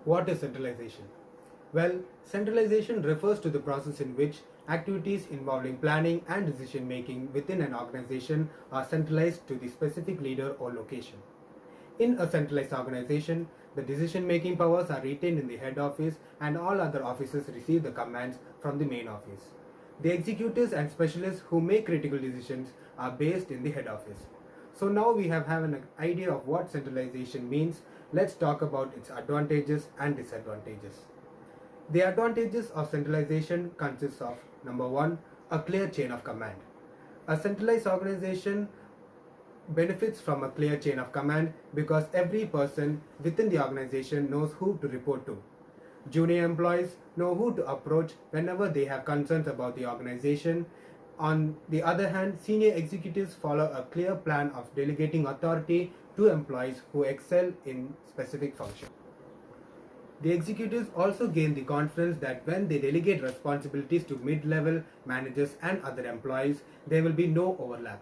What is centralization? Well, centralization refers to the process in which activities involving planning and decision making within an organization are centralized to the specific leader or location. In a centralized organization, the decision making powers are retained in the head office and all other offices receive the commands from the main office. The executives and specialists who make critical decisions are based in the head office. So now we have an idea of what centralization means. Let's talk about its advantages and disadvantages. The advantages of centralization consists of number 1, a clear chain of command. A centralized organization benefits from a clear chain of command because every person within the organization knows who to report to. Junior employees know who to approach whenever they have concerns about the organization. On the other hand, senior executives follow a clear plan of delegating authority to employees who excel in specific functions. The executives also gain the confidence that when they delegate responsibilities to mid-level managers and other employees, there will be no overlap.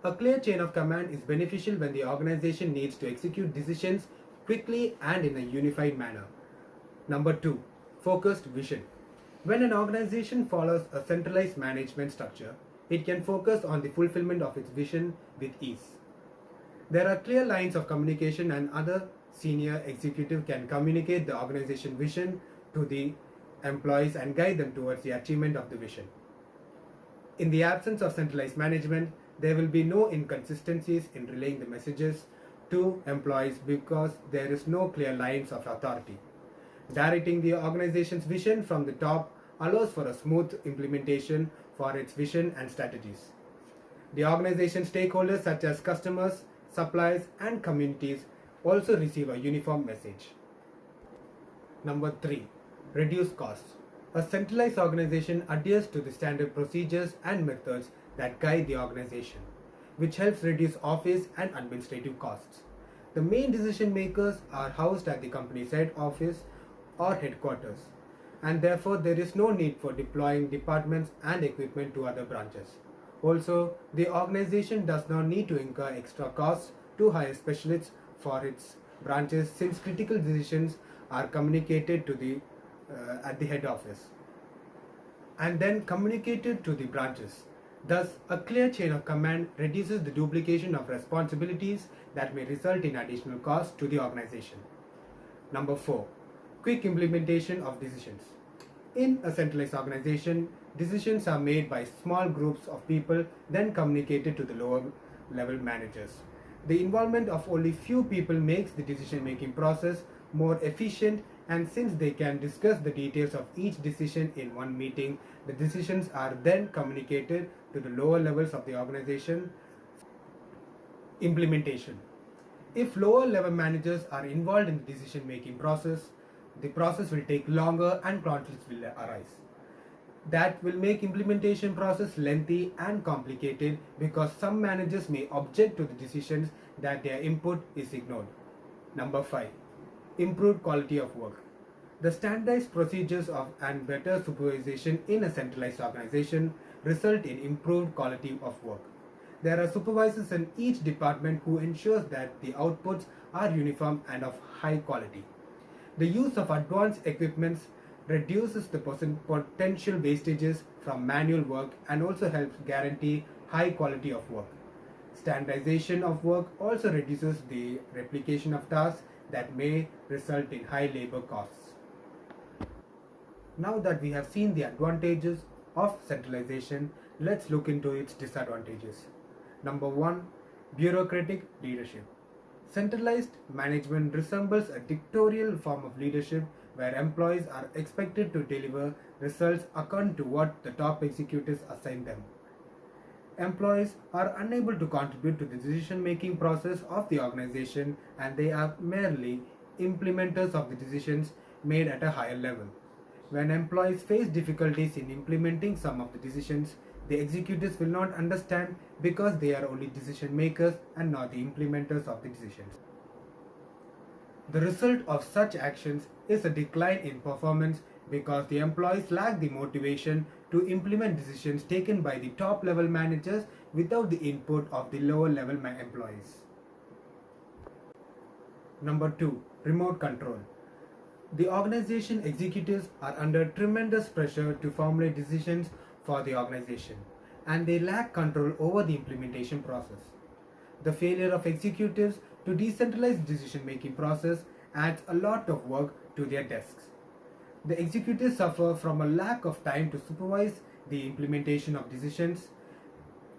A clear chain of command is beneficial when the organization needs to execute decisions quickly and in a unified manner. Number 2, focused vision. When an organization follows a centralized management structure, it can focus on the fulfillment of its vision with ease. There are clear lines of communication and other senior executive can communicate the organization vision to the employees and guide them towards the achievement of the vision. In the absence of centralized management, there will be no inconsistencies in relaying the messages to employees because there is no clear lines of authority. Directing the organization's vision from the top allows for a smooth implementation for its vision and strategies. The organization stakeholders such as customers, suppliers, and communities also receive a uniform message. Number 3, reduce costs. A centralized organization adheres to the standard procedures and methods that guide the organization, which helps reduce office and administrative costs. The main decision makers are housed at the company's head office or headquarters, and therefore there is no need for deploying departments and equipment to other branches. Also, the organization does not need to incur extra costs to hire specialists for its branches since critical decisions are communicated to the at the head office and then communicated to the branches. Thus, a clear chain of command reduces the duplication of responsibilities that may result in additional costs to the organization. Number 4, quick implementation of decisions. In a centralized organization, decisions are made by small groups of people then communicated to the lower level managers. The involvement of only few people makes the decision-making process more efficient, and since they can discuss the details of each decision in one meeting, the decisions are then communicated to the lower levels of the organization. Implementation. If lower level managers are involved in the decision-making process, the process will take longer and conflicts will arise. That will make implementation process lengthy and complicated because some managers may object to the decisions that their input is ignored. Number 5, improved quality of work. The standardized procedures and better supervision in a centralized organization result in improved quality of work. There are supervisors in each department who ensures that the outputs are uniform and of high quality. The use of advanced equipment reduces the potential wastages from manual work and also helps guarantee high quality of work. Standardization of work also reduces the replication of tasks that may result in high labor costs. Now that we have seen the advantages of centralization, let's look into its disadvantages. Number 1, bureaucratic leadership. Centralized management resembles a dictatorial form of leadership where employees are expected to deliver results according to what the top executives assign them. Employees are unable to contribute to the decision-making process of the organization and they are merely implementers of the decisions made at a higher level. When employees face difficulties in implementing some of the decisions, the executives will not understand because they are only decision makers and not the implementers of the decisions. The result of such actions is a decline in performance because the employees lack the motivation to implement decisions taken by the top level managers without the input of the lower level employees. Number 2, remote control. The organization executives are under tremendous pressure to formulate decisions for the organization, and they lack control over the implementation process. The failure of executives to decentralize decision-making process adds a lot of work to their desks. The executives suffer from a lack of time to supervise the implementation of decisions.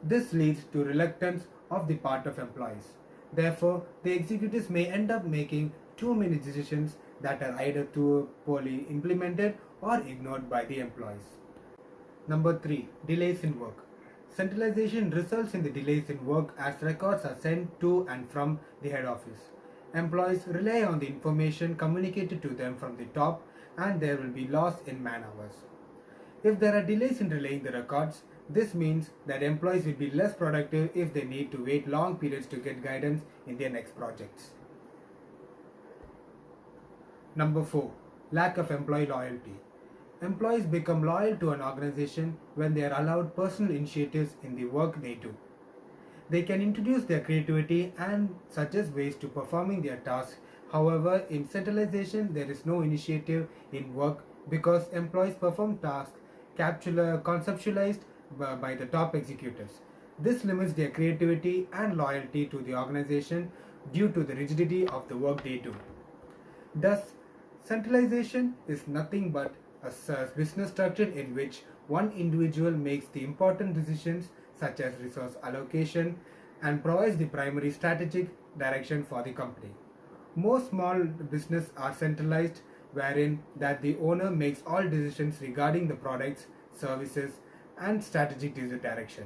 This leads to reluctance of the part of employees. Therefore, the executives may end up making too many decisions that are either too poorly implemented or ignored by the employees. Number 3. Delays in work. Centralization results in the delays in work as records are sent to and from the head office. Employees rely on the information communicated to them from the top, and there will be loss in man hours. If there are delays in relaying the records, this means that employees will be less productive if they need to wait long periods to get guidance in their next projects. Number 4. Lack of employee loyalty. Employees become loyal to an organization when they are allowed personal initiatives in the work they do. They can introduce their creativity and suggest ways to performing their tasks. However, in centralization, there is no initiative in work because employees perform tasks conceptualized by the top executives. This limits their creativity and loyalty to the organization due to the rigidity of the work they do. Thus, centralization is nothing but a business structure in which one individual makes the important decisions such as resource allocation and provides the primary strategic direction for the company. Most small businesses are centralized, wherein that the owner makes all decisions regarding the products, services, and strategic direction,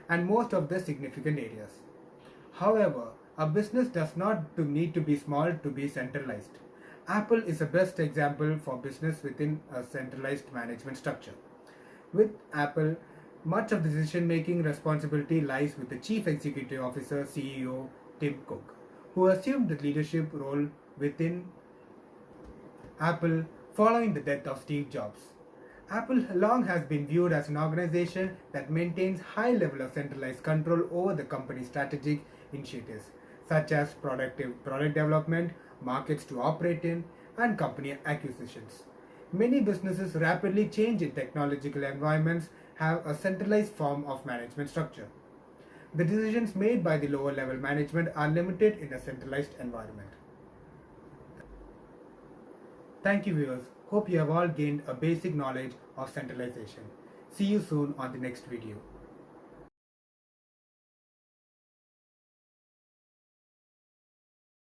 and most of the significant areas. However, a business does not need to be small to be centralized. Apple is the best example for business within a centralized management structure. With Apple, much of the decision-making responsibility lies with the Chief Executive Officer CEO Tim Cook, who assumed the leadership role within Apple following the death of Steve Jobs. Apple long has been viewed as an organization that maintains high level of centralized control over the company's strategic initiatives, such as product development, markets to operate in, and company acquisitions. Many businesses rapidly change in technological environments have a centralized form of management structure. The decisions made by the lower level management are limited in a centralized environment. Thank you, viewers. Hope you have all gained a basic knowledge of centralization. See you soon on the next video.